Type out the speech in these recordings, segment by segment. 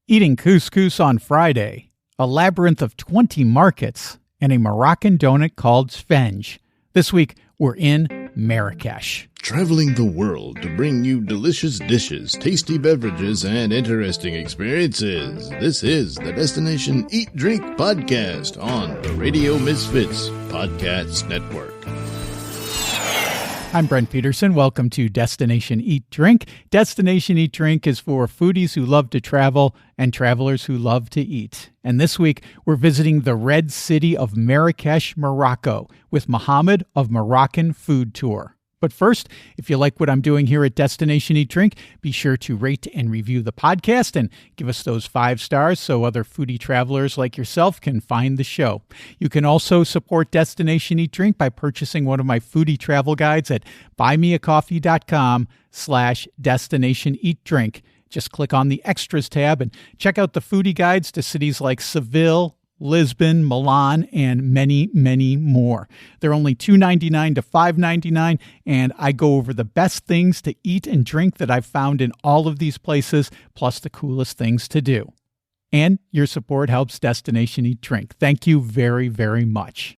Eating couscous on Friday, a labyrinth of 20 markets, and a Moroccan donut called sfenj. This week, we're in Marrakech. Traveling the world to bring you delicious dishes, tasty beverages, and interesting experiences. This is the Destination Eat Drink Podcast on the Radio Misfits Podcast Network. I'm Brent Peterson. Welcome to Destination Eat Drink. Destination Eat Drink is for foodies who love to travel and travelers who love to eat. And this week, we're visiting the red city of Marrakech, Morocco, with Mohamed of Moroccan Food Tour. But first, if you like what I'm doing here at Destination Eat Drink, be sure to rate and review the podcast and give us those 5 stars so other foodie travelers like yourself can find the show. You can also support Destination Eat Drink by purchasing one of my foodie travel guides at buymeacoffee.com/Destination Eat Drink. Just click on the Extras tab and check out the foodie guides to cities like Seville, Lisbon, Milan, and many, many more. They're only $2.99 to $5.99, and I go over the best things to eat and drink that I've found in all of these places, plus the coolest things to do. And your support helps Destination Eat Drink. Thank you very, very much.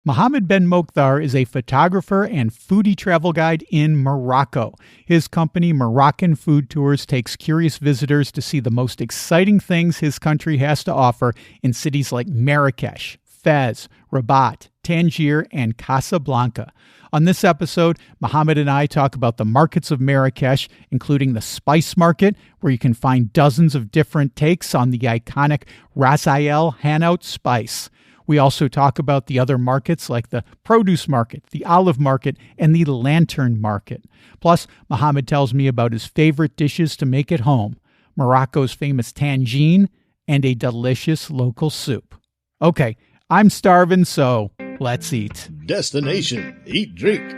Mohamed Benmokhtar is a photographer and foodie travel guide in Morocco. His company, Moroccan Food Tours, takes curious visitors to see the most exciting things his country has to offer in cities like Marrakech, Fez, Rabat, Tangier, and Casablanca. On this episode, Mohamed and I talk about the markets of Marrakech, including the spice market, where you can find dozens of different takes on the iconic Ras El Hanout spice. We also talk about the other markets like the produce market, the olive market, and the lantern market. Plus, Mohamed tells me about his favorite dishes to make at home, Morocco's famous tangine, and a delicious local soup. Okay, I'm starving, so let's eat. Destination Eat Drink.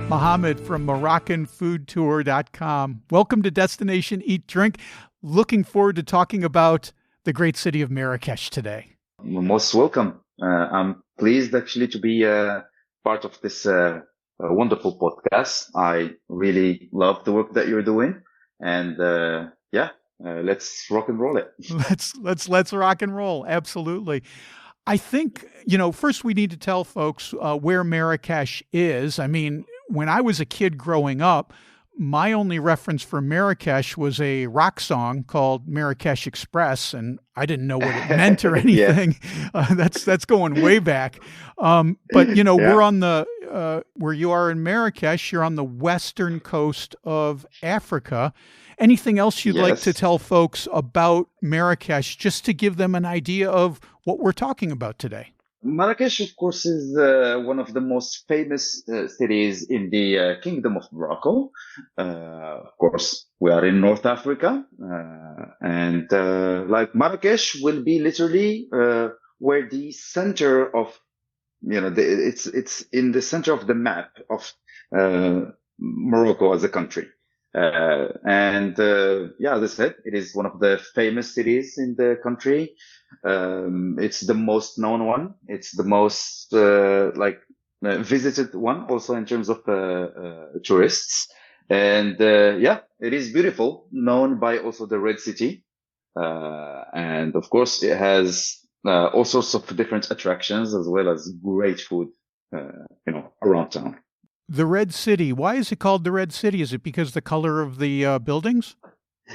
Mohamed from MoroccanFoodTour.com. Welcome to Destination Eat Drink. Looking forward to talking about the great city of Marrakech today. You're most welcome. I'm pleased actually to be part of this wonderful podcast. I really love the work that you're doing, and let's rock and roll it. Let's rock and roll. Absolutely. I think, first we need to tell folks where Marrakech is. I mean, when I was a kid growing up, my only reference for Marrakech was a rock song called Marrakech Express, and I didn't know what it meant or anything. That's going way back. But we're on the where you are in Marrakech. You're on the western coast of Africa. Anything else you'd like to tell folks about Marrakech, just to give them an idea of what we're talking about today? Marrakech, of course, is one of the most famous cities in the Kingdom of Morocco. Of course, we are in North Africa, and Marrakech will be literally where the center of, it's in the center of the map of Morocco as a country. As I said, it is one of the famous cities in the country. It's the most known one. It's the most visited one, also in terms of tourists. And it is beautiful, known by also the Red City. And of course, it has all sorts of different attractions as well as great food, around town. The Red City. Why is it called the Red City? Is it because the color of the buildings?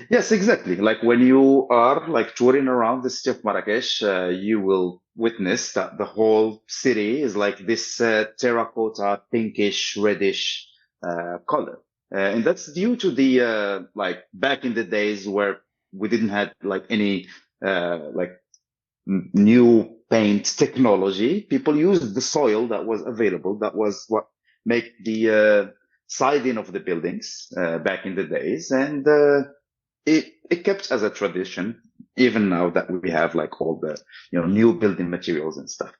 Yes, exactly. Like when you are touring around the city of Marrakech, you will witness that the whole city is like this terracotta, pinkish, reddish color. And that's due to the back in the days where we didn't have any new paint technology. People used the soil that was available. That was what make the siding of the buildings back in the days, and it kept as a tradition even now that we have all the new building materials and stuff.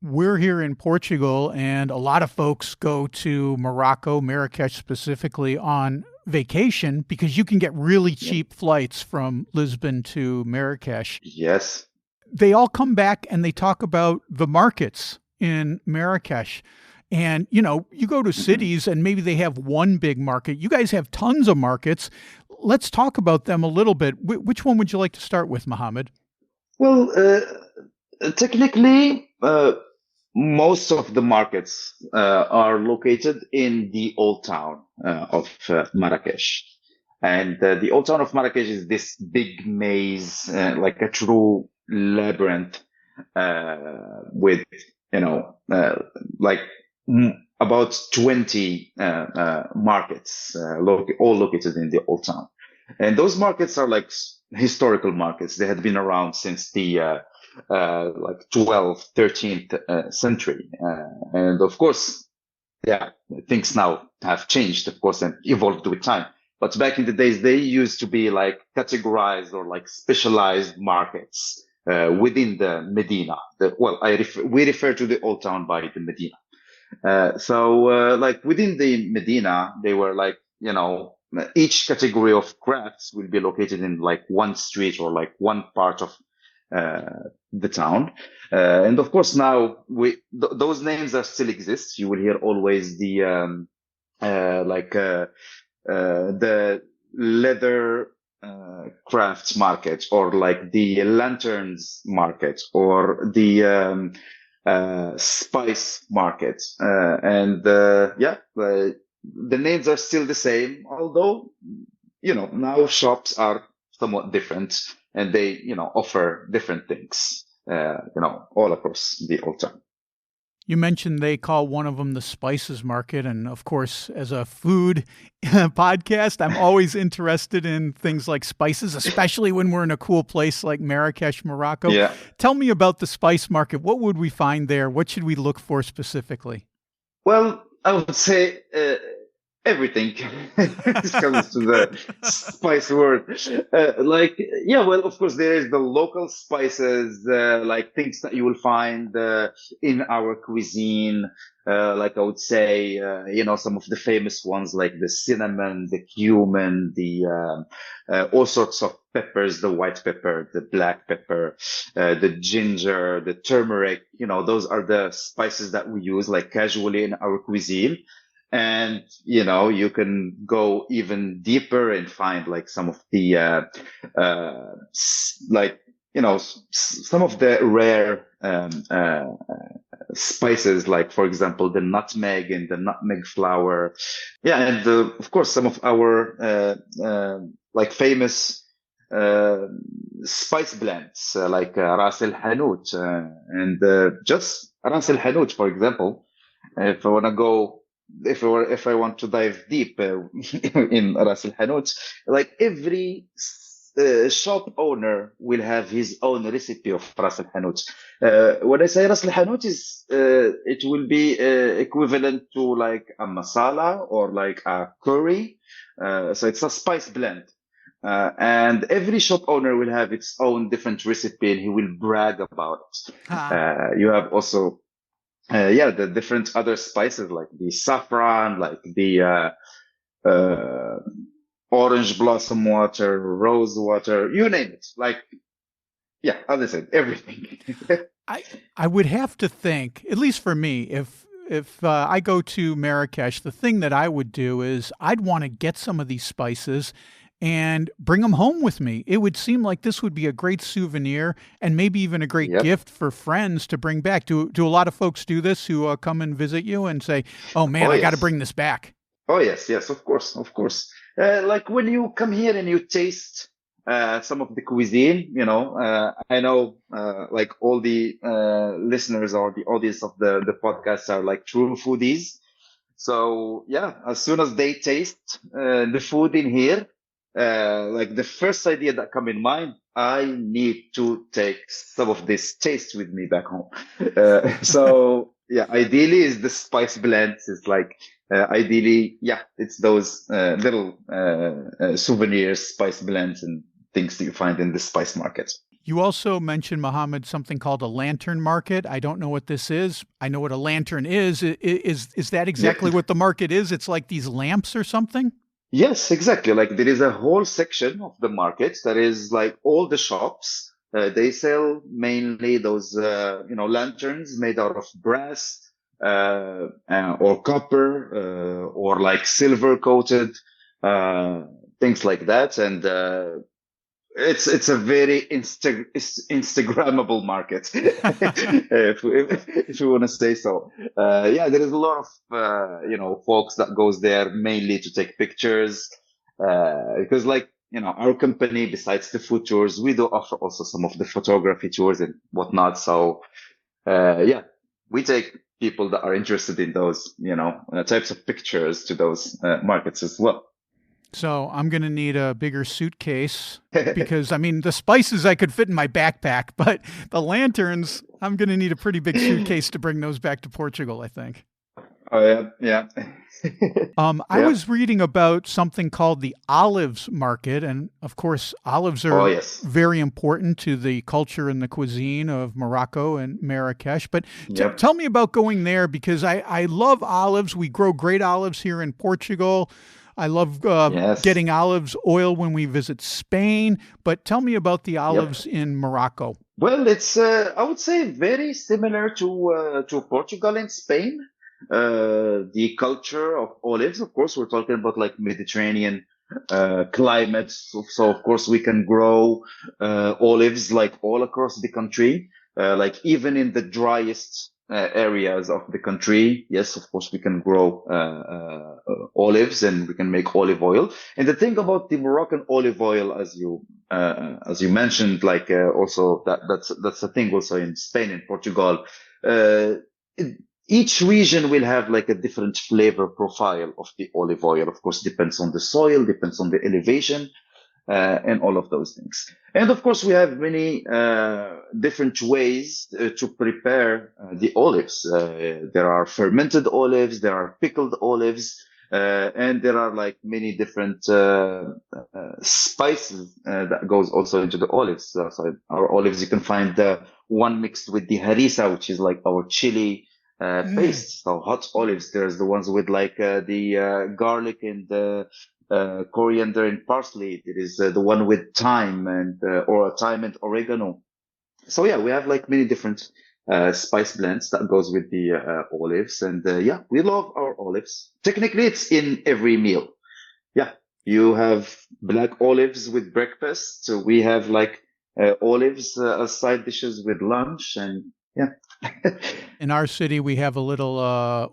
We're here in Portugal, and a lot of folks go to Morocco, Marrakech specifically, on vacation because you can get really cheap flights from Lisbon to Marrakech. Yes. They all come back and they talk about the markets in Marrakech. And, you go to cities and maybe they have one big market. You guys have tons of markets. Let's talk about them a little bit. Which one would you like to start with, Mohamed? Well, technically, most of the markets are located in the old town of Marrakech. And the old town of Marrakech is this big maze, like a true labyrinth, with, like about 20 markets, all located in the old town. And those markets are like historical markets. They had been around since the like 12th, 13th century. And of course, yeah, things now have changed, of course, and evolved with time. But back in the days, they used to be like categorized or like specialized markets within the Medina. We refer to the old town by the Medina. So like within the Medina, they were like, each category of crafts will be located in like one street or like one part of the town. And of course, now those names are still exist. You will hear always the the leather crafts market, or like the lanterns market, or the spice market. The names are still the same, although, now shops are somewhat different and they, offer different things, all across the old town. You mentioned they call one of them the spices market. And of course, as a food podcast, I'm always interested in things like spices, especially when we're in a cool place like Marrakech, Morocco. Yeah. Tell me about the spice market. What would we find there? What should we look for specifically? Well, I would say everything comes to the spice word. Of course, there is the local spices, like things that you will find in our cuisine. Like I would say, some of the famous ones like the cinnamon, the cumin, the all sorts of peppers, the white pepper, the black pepper, the ginger, the turmeric. Those are the spices that we use like casually in our cuisine. And, you can go even deeper and find like some of the, some of the rare, spices, like, for example, the nutmeg and the nutmeg flower. Yeah. And, of course, some of our, like famous, spice blends, like, Ras El Hanout, and, just Ras El Hanout, for example, if I want to dive deep in Ras Al Hanout, like every shop owner will have his own recipe of Ras Al Hanout. When I say Ras Al Hanout, it will be equivalent to like a masala or like a curry. So it's a spice blend. And every shop owner will have its own different recipe, and he will brag about it. You have also the different other spices like the saffron, like the orange blossom water, rose water, you name it. Like, as I said, everything. I would have to think, at least for me, if I go to Marrakech, the thing that I would do is I'd want to get some of these spices and bring them home with me. It would seem like this would be a great souvenir and maybe even a great gift for friends to bring back. Do a lot of folks do this who come and visit you and say, oh man, I got to bring this back? Oh, yes, of course. Like when you come here and you taste some of the cuisine, I know like all the listeners or the audience of the podcast are like true foodies. So as soon as they taste the food in here, like the first idea that come in mind, I need to take some of this taste with me back home. Ideally is the spice blends. It's like, ideally, it's those little souvenirs, spice blends and things that you find in the spice market. You also mentioned, Mohamed, something called a lantern market. I don't know what this is. I know what a lantern is. Is that exactly what the market is? It's like these lamps or something? Yes, exactly. Like there is a whole section of the market that is like all the shops. They sell mainly those, lanterns made out of brass, or copper, or like silver coated, things like that. And, it's a very Instagrammable market, if you want to say so. Yeah, there is a lot of folks that goes there mainly to take pictures, because our company, besides the food tours, we do offer also some of the photography tours and whatnot. So yeah, we take people that are interested in those types of pictures to those markets as well. So I'm going to need a bigger suitcase because, I mean, the spices I could fit in my backpack, but the lanterns, I'm going to need a pretty big suitcase to bring those back to Portugal, I think. Oh, yeah. I was reading about something called the olives market. And of course, olives are very important to the culture and the cuisine of Morocco and Marrakech. But tell me about going there, because I love olives. We grow great olives here in Portugal. I love getting olives oil when we visit Spain. But tell me about the olives in Morocco. Well, it's I would say very similar to Portugal and Spain. The culture of olives, of course, we're talking about like Mediterranean climates. So of course we can grow olives like all across the country, like even in the driest areas of the country. Yes, of course we can grow olives, and we can make olive oil. And the thing about the Moroccan olive oil, as you mentioned, like also that's a thing also in Spain and Portugal. Each region will have like a different flavor profile of the olive oil. Of course, depends on the soil, depends on the elevation, and all of those things. And of course, we have many different ways to prepare the olives. There are fermented olives, there are pickled olives, and there are like many different spices that goes also into the olives. So our olives, you can find one mixed with the harissa, which is like our chili paste. So hot olives, there's the ones with like the garlic and the coriander and parsley. It is the one with thyme and oregano. So yeah, we have like many different spice blends that goes with the olives. And yeah, we love our olives. Technically, it's in every meal. Yeah, you have black olives with breakfast. So we have like olives as side dishes with lunch, and yeah. In our city, we have a little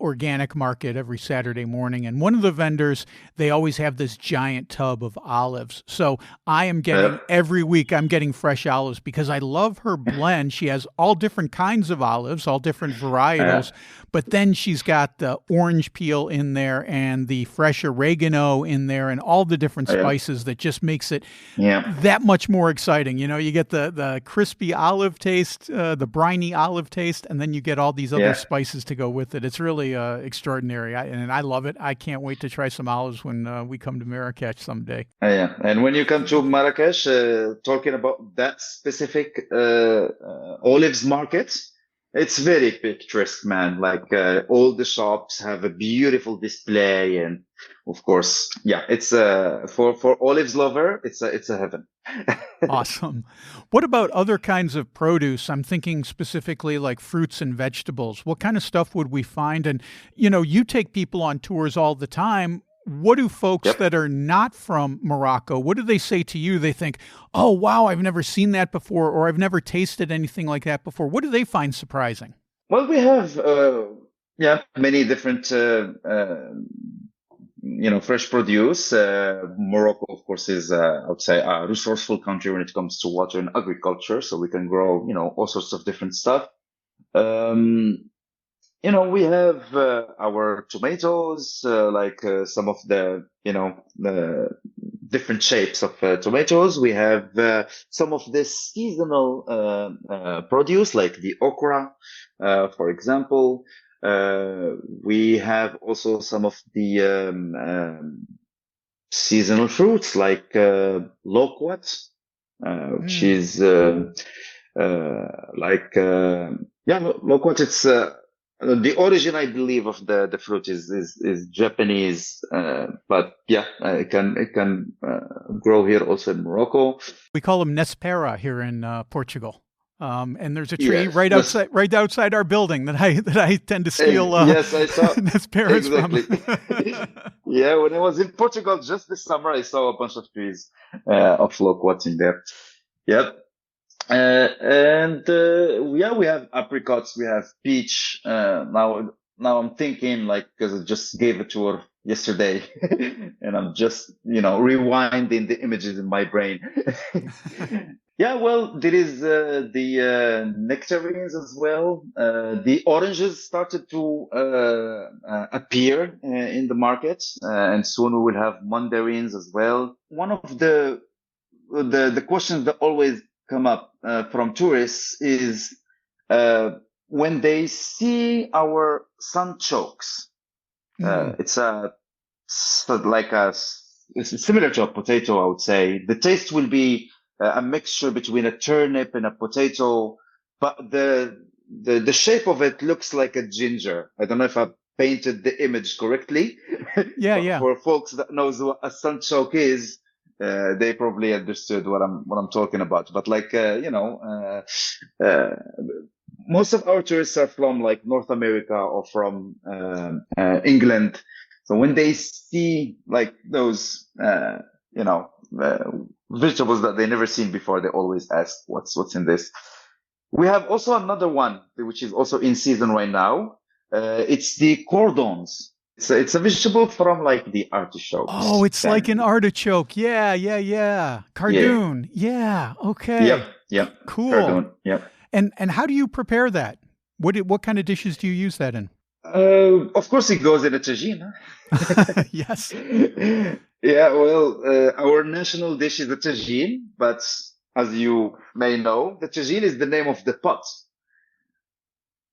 organic market every Saturday morning. And one of the vendors, they always have this giant tub of olives. So I am getting, every week, I'm getting fresh olives because I love her blend. She has all different kinds of olives, all different varietals. But then she's got the orange peel in there and the fresh oregano in there and all the different spices that just makes it that much more exciting. You know, you get the crispy olive taste, the briny olive taste, and then you get all these other spices to go with it. It's really extraordinary, and I love it. I can't wait to try some olives when we come to Marrakech someday. Yeah, and when you come to Marrakech, talking about that specific olives market, it's very picturesque, man. Like all the shops have a beautiful display, and of course, yeah, it's for olives lover, it's a heaven. Awesome. What about other kinds of produce? I'm thinking specifically like fruits and vegetables. What kind of stuff would we find? And you know, you take people on tours all the time. What do folks that are not from Morocco, what do they say to you? They think, oh, wow, I've never seen that before, or I've never tasted anything like that before. What do they find surprising? Well, we have, many different, fresh produce. Morocco, of course, is, I would say, a resourceful country when it comes to water and agriculture. So we can grow, all sorts of different stuff. We have our tomatoes, some of the different shapes of tomatoes. We have some of the seasonal produce, like the okra, for example. We have also some of the seasonal fruits, like loquat, which is loquat. It's the origin, I believe, of the fruit is Japanese, but yeah, it can grow here also in Morocco. We call them nespera here in Portugal. And there's a tree Yes, right outside our building that I tend to steal yes, I saw asparagus from. exactly. Yeah, when I was in Portugal just this summer, I saw a bunch of trees of loquats in there. Yep. Yeah, we have apricots, we have peach. Now I'm thinking like, because I just gave a tour yesterday and I'm just, rewinding the images in my brain. Yeah, well, there is the nectarines as well. The oranges started to appear in the market, and soon we will have mandarins as well. One of the questions that always come up from tourists is when they see our sunchokes. It's it's similar to a potato, I would say. The taste will be a mixture between a turnip and a potato, but the shape of it looks like a ginger. I don't know if I painted the image correctly, Yeah, but yeah. for folks that knows what a sunchoke is, they probably understood what I'm talking about. But most of our tourists are from like North America or from England. So when they see like those, vegetables that they never seen before, they always ask, "What's in this?" We have also another one which is also in season right now. It's the cordons. It's a vegetable from like the Oh, artichokes it's like an family. artichoke. Yeah, yeah, yeah. Yeah. Cardoon. Yeah. Yep. Okay. Yep. Cool. Cardon. Yep. And how do you prepare that? What kind of dishes do you use that in? Of course, it goes in a tagine. Yes. Yeah, well, our national dish is a tagine, but as you may know, the tagine is the name of the pot.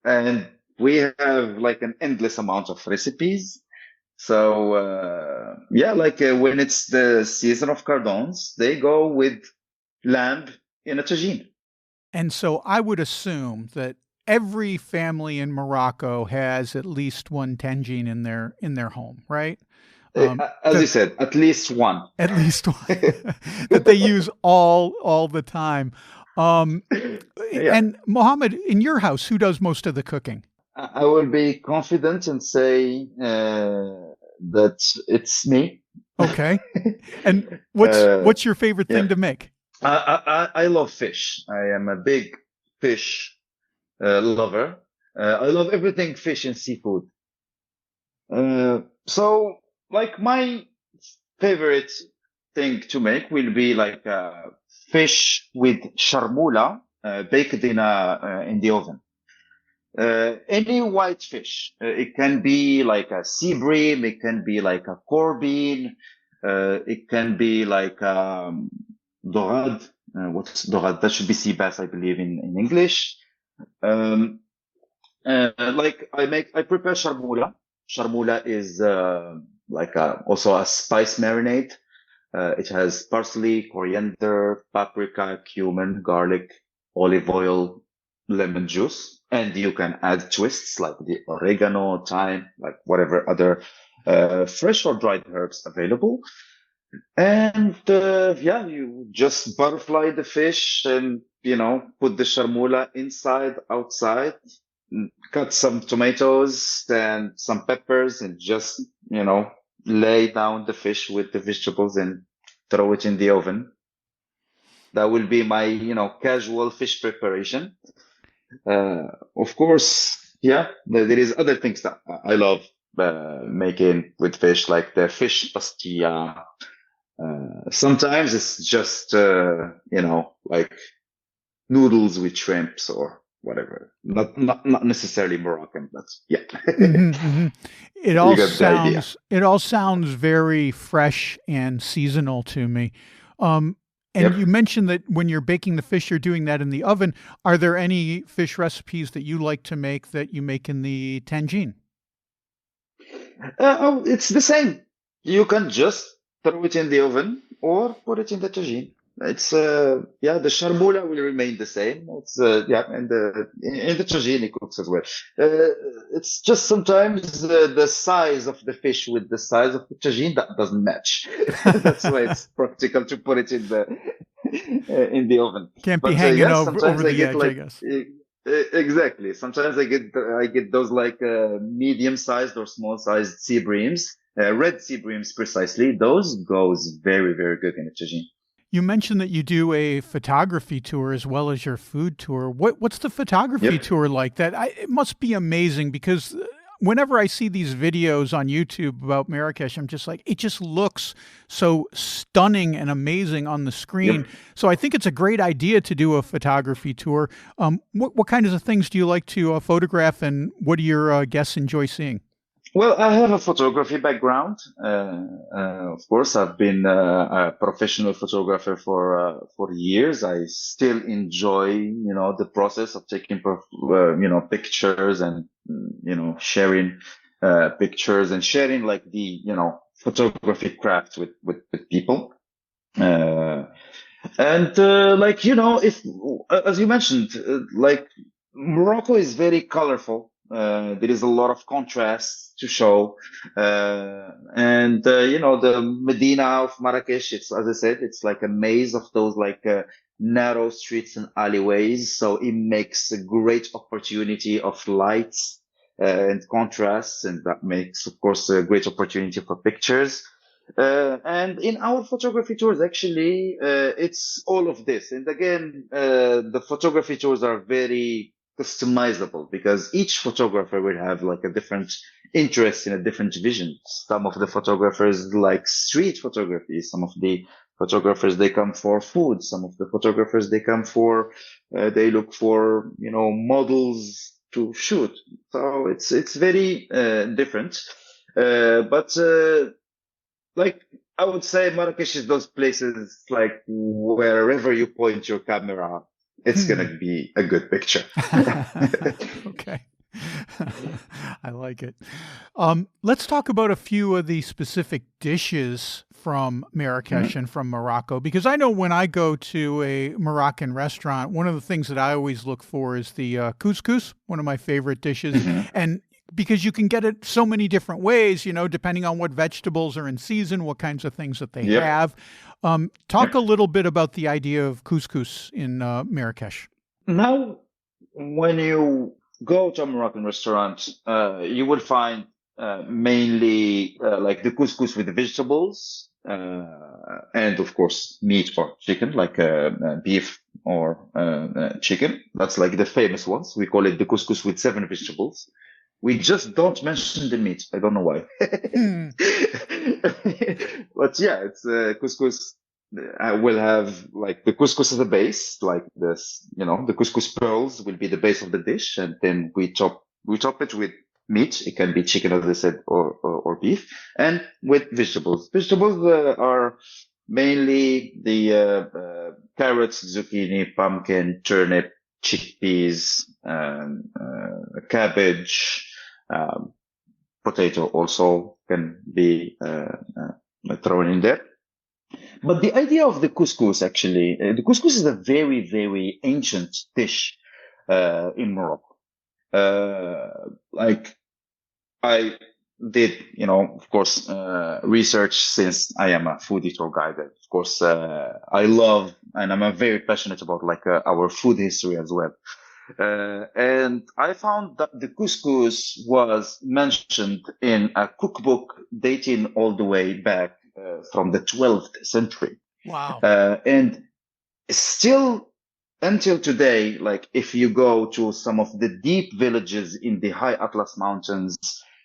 And we have like an endless amount of recipes. So, yeah, when it's the season of cardons, they go with lamb in a tagine. And so I would assume that every family in Morocco has at least one tangine in their home, right? As you That said, at least one. at least one that they use all the time. Um, Yeah. and Mohammed, in your house, who does most of the cooking? I will be confident and say that it's me. Okay. And Uh, what's your favorite thing yeah, to make? I love fish. I am a big fish lover. I love everything fish and seafood. So, like my favorite thing to make will be like fish with sharmoula baked in the oven. Any white fish. It can be like a sea bream. It can be like a corbean. It can be like dorade. What's dorade? That should be sea bass, I believe, in English. Um, I prepare sharmoula. Sharmoula is also a spice marinade. It has parsley, coriander, paprika, cumin, garlic, olive oil, lemon juice, and you can add twists like the oregano, thyme, like whatever other fresh or dried herbs available. And yeah, you just butterfly the fish and put the sharmoula inside, outside, cut some tomatoes and some peppers, and just lay down the fish with the vegetables and throw it in the oven. That will be my casual fish preparation. Of course, yeah, there is other things that I love making with fish, like the fish pastilla. Sometimes it's just like noodles with shrimps or whatever. Not necessarily Moroccan, but yeah. Hmm, hmm. You got the idea. It all sounds very fresh and seasonal to me. Um, and Yep. you mentioned that when you're baking the fish, you're doing that in the oven. Are there any fish recipes that you like to make that you make in the tangine? It's the same. You can just throw it in the oven or put it in the tagine. It's yeah, the sharmoula will remain the same. It's yeah, and in the tagine it cooks as well. It's just sometimes the size of the fish with the size of the tagine that doesn't match. That's why it's practical to put it in the in the oven. Can't be But hanging yes, over sometimes I the get edge, I like guess. exactly. Sometimes I get those like medium-sized or small-sized sea breams, red sea breams precisely. Those goes very very good in a tagine. You mentioned that you do a photography tour as well as your food tour. What's the photography Yep. tour like? It must be amazing because whenever I see these videos on YouTube about Marrakesh, I'm just like, it just looks so stunning and amazing on the screen. Yep. So I think it's a great idea to do a photography tour. What kinds of things do you like to photograph, and what do your guests enjoy seeing? Well, I have a photography background. Of course, I've been a professional photographer for years. I still enjoy, the process of taking, pictures and, sharing pictures and sharing like the, photography craft with people. If as you mentioned, like Morocco is very colorful. There is a lot of contrast to show, the Medina of Marrakesh. It's, as I said, it's like a maze of those like narrow streets and alleyways. So it makes a great opportunity of lights and contrasts, and that makes, of course, a great opportunity for pictures. And in our photography tours, actually, it's all of this. And again, the photography tours are very customizable because each photographer will have like a different interest in a different vision. Some of the photographers like street photography. Some of the photographers, they come for food. Some of the photographers, they look for, models to shoot. So it's very, different. But like I would say Marrakesh is those places like wherever you point your camera, it's Hmm. gonna be a good picture. Okay. I like it. Let's talk about a few of the specific dishes from Marrakesh Mhm. and from Morocco, because I know when I go to a Moroccan restaurant, one of the things that I always look for is the couscous, one of my favorite dishes. Mhm. And because you can get it so many different ways, depending on what vegetables are in season, what kinds of things that they Yep. have. Talk Yep. a little bit about the idea of couscous in Marrakesh. Now, when you go to a Moroccan restaurant, you will find mainly like the couscous with the vegetables, and of course meat or chicken, like beef or chicken. That's like the famous ones. We call it the couscous with 7 vegetables. We just don't mention the meat. I don't know why. Hmm. But yeah, it's couscous. I will have like the couscous as a base, like this, the couscous pearls will be the base of the dish, and then we top it with meat. It can be chicken, as I said, or beef, and with vegetables. Vegetables are mainly the carrots, zucchini, pumpkin, turnip, chickpeas, cabbage, um, potato also can be thrown in there. But the idea of the couscous, actually, the couscous is a very, very ancient dish in Morocco. Like I did, of course, research since I am a foodie tour guide. Of course, I love and I'm very passionate about like our food history as well. And I found that the couscous was mentioned in a cookbook dating all the way back from the 12th century. Wow. And still until today, like if you go to some of the deep villages in the high Atlas Mountains,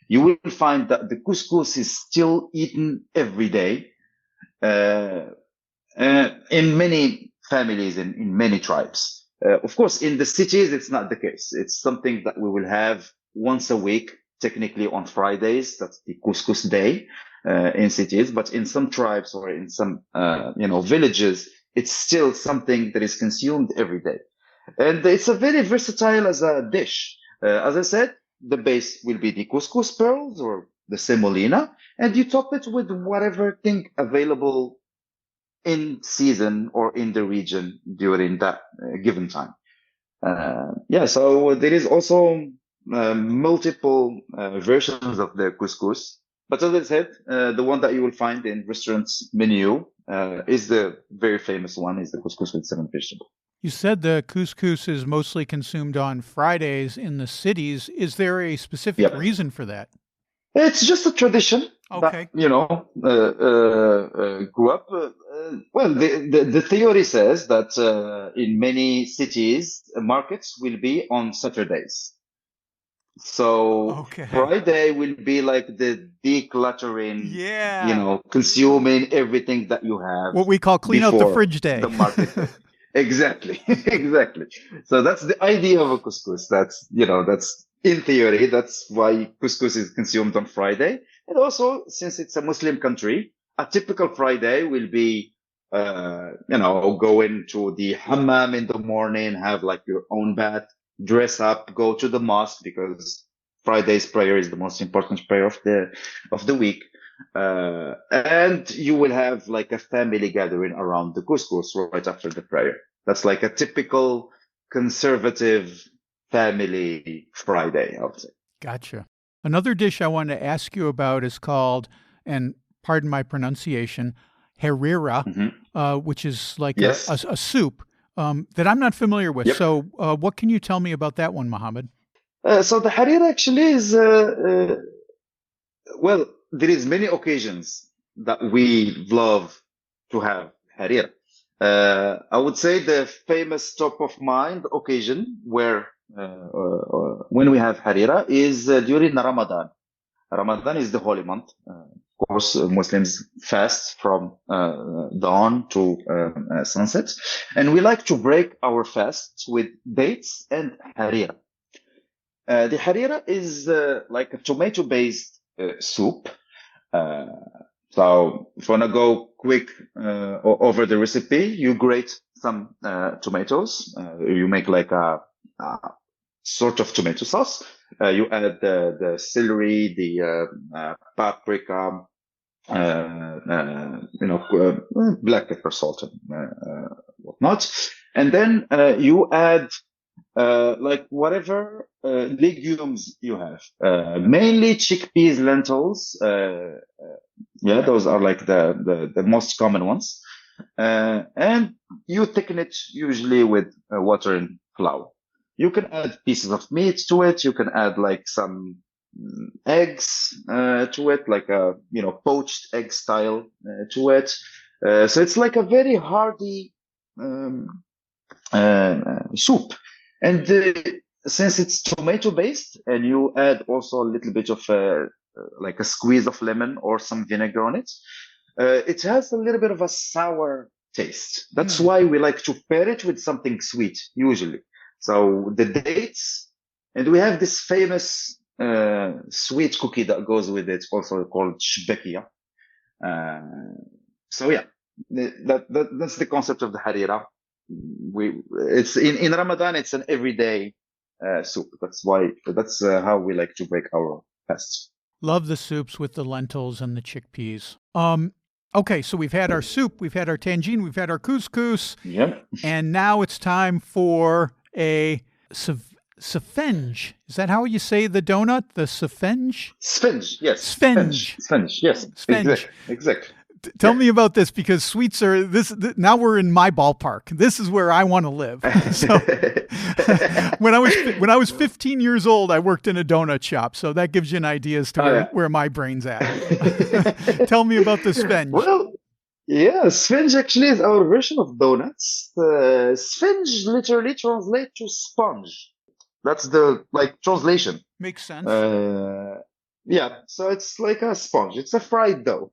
you will find that the couscous is still eaten every day in many families and in many tribes. Of course, in the cities, it's not the case. It's something that we will have once a week, technically on Fridays. That's the couscous day in cities. But in some tribes or in some, villages, it's still something that is consumed every day. And it's a very versatile as a dish. As I said, the base will be the couscous pearls or the semolina, and you top it with whatever thing available in season or in the region during that given time. So there is also multiple versions of the couscous. But as I said, the one that you will find in restaurants menu is the very famous one, is the couscous with seven vegetables. You said the couscous is mostly consumed on Fridays in the cities. Is there a specific Yep. reason for that? It's just a tradition that, Okay. grew up. Well, the theory says that in many cities, markets will be on Saturdays. So Okay. Friday will be like the decluttering, Yeah. consuming everything that you have What we call clean out the before fridge the day. market day. Exactly, exactly. So that's the idea of a couscous. That's in theory, that's why couscous is consumed on Friday. And also, since it's a Muslim country, a typical Friday will be, going to the hammam in the morning, have like your own bath, dress up, go to the mosque because Friday's prayer is the most important prayer of the week. And you will have like a family gathering around the couscous right after the prayer. That's like a typical conservative family Friday, I would say. Gotcha. Another dish I wanted to ask you about is called, and pardon my pronunciation, harira, which is like Yes. a soup that I'm not familiar with. Yep. So, what can you tell me about that one, Mohammed? So the harira actually is, well, there is many occasions that we love to have harira. I would say the famous top of mind occasion when we have harira is during Ramadan. Ramadan is the holy month. Of course, Muslims fast from dawn to sunset, and we like to break our fasts with dates and harira. The harira is like a tomato-based soup. So if you want to go quick over the recipe, you grate some tomatoes. You make like a sort of tomato sauce. You add the celery, the paprika, black pepper, salt, and whatnot. And then you add like whatever legumes you have, mainly chickpeas, lentils. Yeah, those are like the most common ones. And you thicken it usually with water and flour. You can add pieces of meat to it. You can add like some eggs to it, like a poached egg style to it. So it's like a very hearty soup. And since it's tomato based, and you add also a little bit of like a squeeze of lemon or some vinegar on it, it has a little bit of a sour taste. That's why we like to pair it with something sweet usually. So the dates, and we have this famous sweet cookie that goes with it, also called shbekia. So yeah, that's the concept of the harira. It's in Ramadan. It's an everyday soup. That's how we like to break our fasts. Love the soups with the lentils and the chickpeas. Okay, so we've had our soup, we've had our tangine, we've had our couscous, Yep. and now it's time for a sfenge. Is that how you say the donut? The sfenge? Sfenge, yes. Sfenge. Sfenge, yes. Sfenge. Exactly. Tell me about this, because sweets are now we're in my ballpark. This is where I want to live. So when I was 15 years old, I worked in a donut shop. So that gives you an idea as to where my brain's at. Tell me about the sfenge. Well, yeah, sfenge actually is our version of donuts. Sfenge literally translates to sponge. That's the translation. Makes sense. Yeah, so it's like a sponge. It's a fried dough.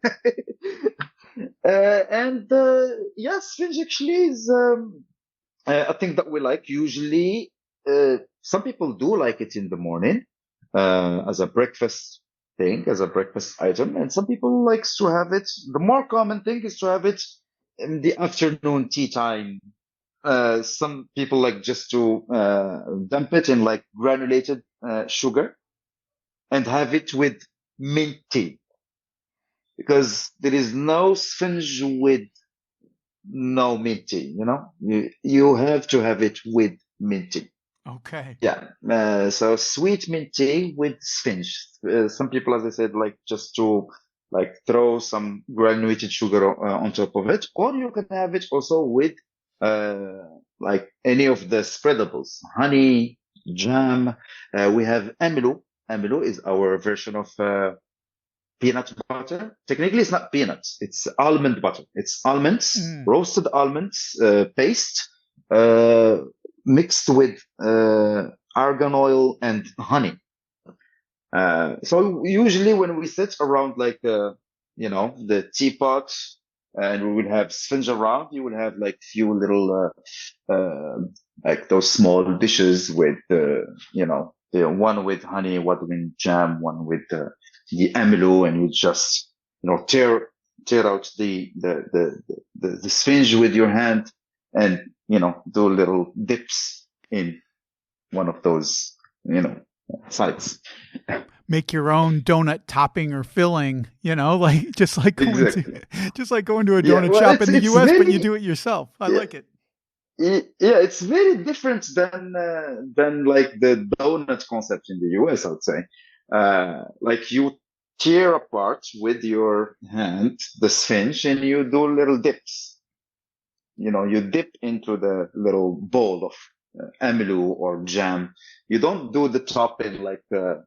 Yeah, sponge actually is a thing that we like. Usually, some people do like it in the morning as a breakfast thing, as a breakfast item, and some people likes to have it. The more common thing is to have it in the afternoon tea time. Some people like just to dump it in like granulated sugar and have it with mint tea, because there is no sponge with no mint tea. You have to have it with mint tea. Okay. Yeah. So sweet mint tea with sponge. Some people, as I said, like just to like throw some granulated sugar on top of it, or you can have it also with like any of the spreadables, honey, jam. We have amilo. Amilo is our version of peanut butter. Technically, it's not peanuts. It's almond butter. It's almonds, roasted almonds, paste, mixed with argan oil and honey. So usually when we sit around like the teapot, and we would have sphinge around, you would have like few little like those small dishes with the one with honey, one with jam, one with the amilo, and you just tear out the sphinge with your hand, and do little dips in one of those sides. Make your own donut topping or filling, like just like going to a donut shop in the U.S., but you do it yourself. I like it. Yeah, it's very different than like the donut concept in the US, I would say. Like you tear apart with your hand the sphinge and you do little dips. You dip into the little bowl of amilo or jam. You don't do the topping like the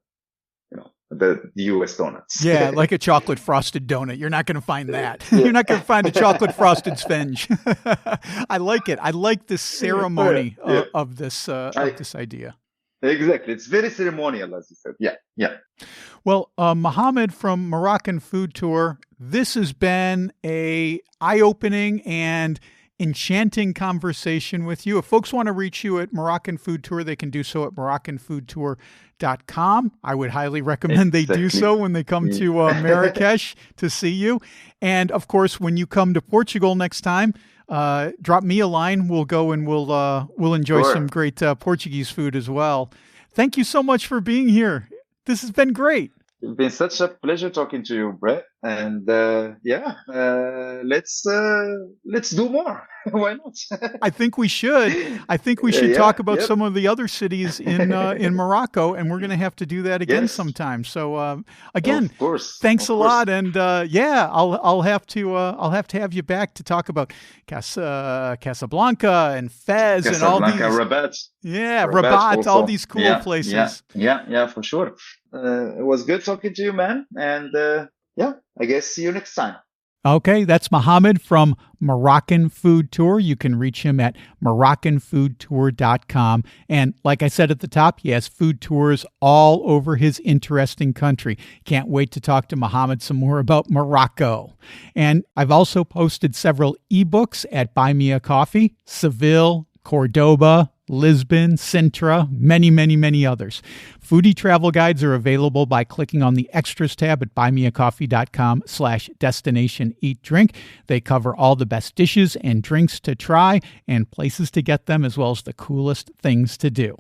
US donuts. Yeah, like a chocolate frosted donut. You're not going to find that. You're not going to find a chocolate frosted sphinge. I like it. I like this ceremony of this idea. Exactly. It's very ceremonial, as you said. Yeah. Well, Mohamed from Moroccan Food Tour, this has been a eye-opening and enchanting conversation with you. If folks want to reach you at Moroccan Food Tour, they can do so at moroccanfoodtour.com. I would highly recommend they do so when they come to Marrakech to see you. And of course, when you come to Portugal next time, drop me a line. We'll go and we'll enjoy some great Portuguese food as well. Thank you so much for being here. This has been great. It's been such a pleasure talking to you, Brett. And let's do more. Why not? I think we should. Talk about some of the other cities in Morocco, and we're going to have to do that again sometime. So again, of course, thanks a lot, and I'll have to have you back to talk about Casablanca and Fez and all these. Rabat. Yeah, Rabat, all these cool places. Yeah, for sure. It was good talking to you, man, and I guess see you next time. Okay, that's Mohamed from Moroccan Food Tour. You can reach him at moroccanfoodtour.com. And like I said at the top, he has food tours all over his interesting country. Can't wait to talk to Mohamed some more about Morocco. And I've also posted several ebooks at Buy Me a Coffee, Seville, Cordoba, Lisbon, Sintra, many, many, many others. Foodie travel guides are available by clicking on the Extras tab at buymeacoffee.com/destination eat drink. They cover all the best dishes and drinks to try and places to get them, as well as the coolest things to do.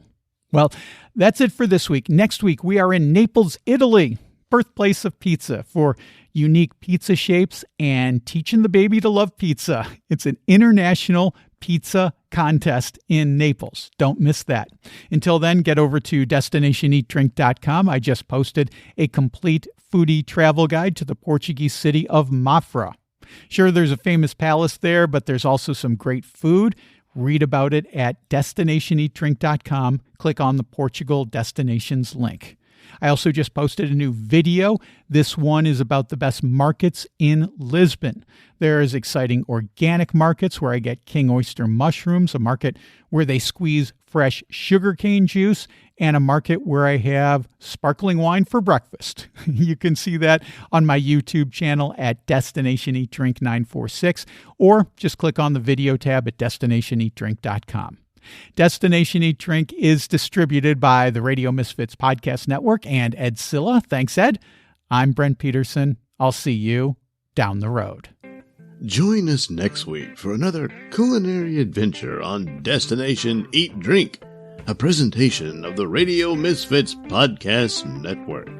Well, that's it for this week. Next week, we are in Naples, Italy, birthplace of pizza, for unique pizza shapes and teaching the baby to love pizza. It's an international pizza contest in Naples. Don't miss that. Until then, get over to destinationeatdrink.com. I just posted a complete foodie travel guide to the Portuguese city of Mafra. Sure, there's a famous palace there, but there's also some great food. Read about it at destinationeatdrink.com. Click on the Portugal Destinations link. I also just posted a new video. This one is about the best markets in Lisbon. There's exciting organic markets where I get king oyster mushrooms, a market where they squeeze fresh sugarcane juice, and a market where I have sparkling wine for breakfast. You can see that on my YouTube channel at Destination Eat Drink 946, or just click on the video tab at destinationeatdrink.com. Destination Eat Drink is distributed by the Radio Misfits Podcast Network and Ed Silla. Thanks, Ed. I'm Brent Peterson. I'll see you down the road. Join us next week for another culinary adventure on Destination Eat Drink, a presentation of the Radio Misfits Podcast Network.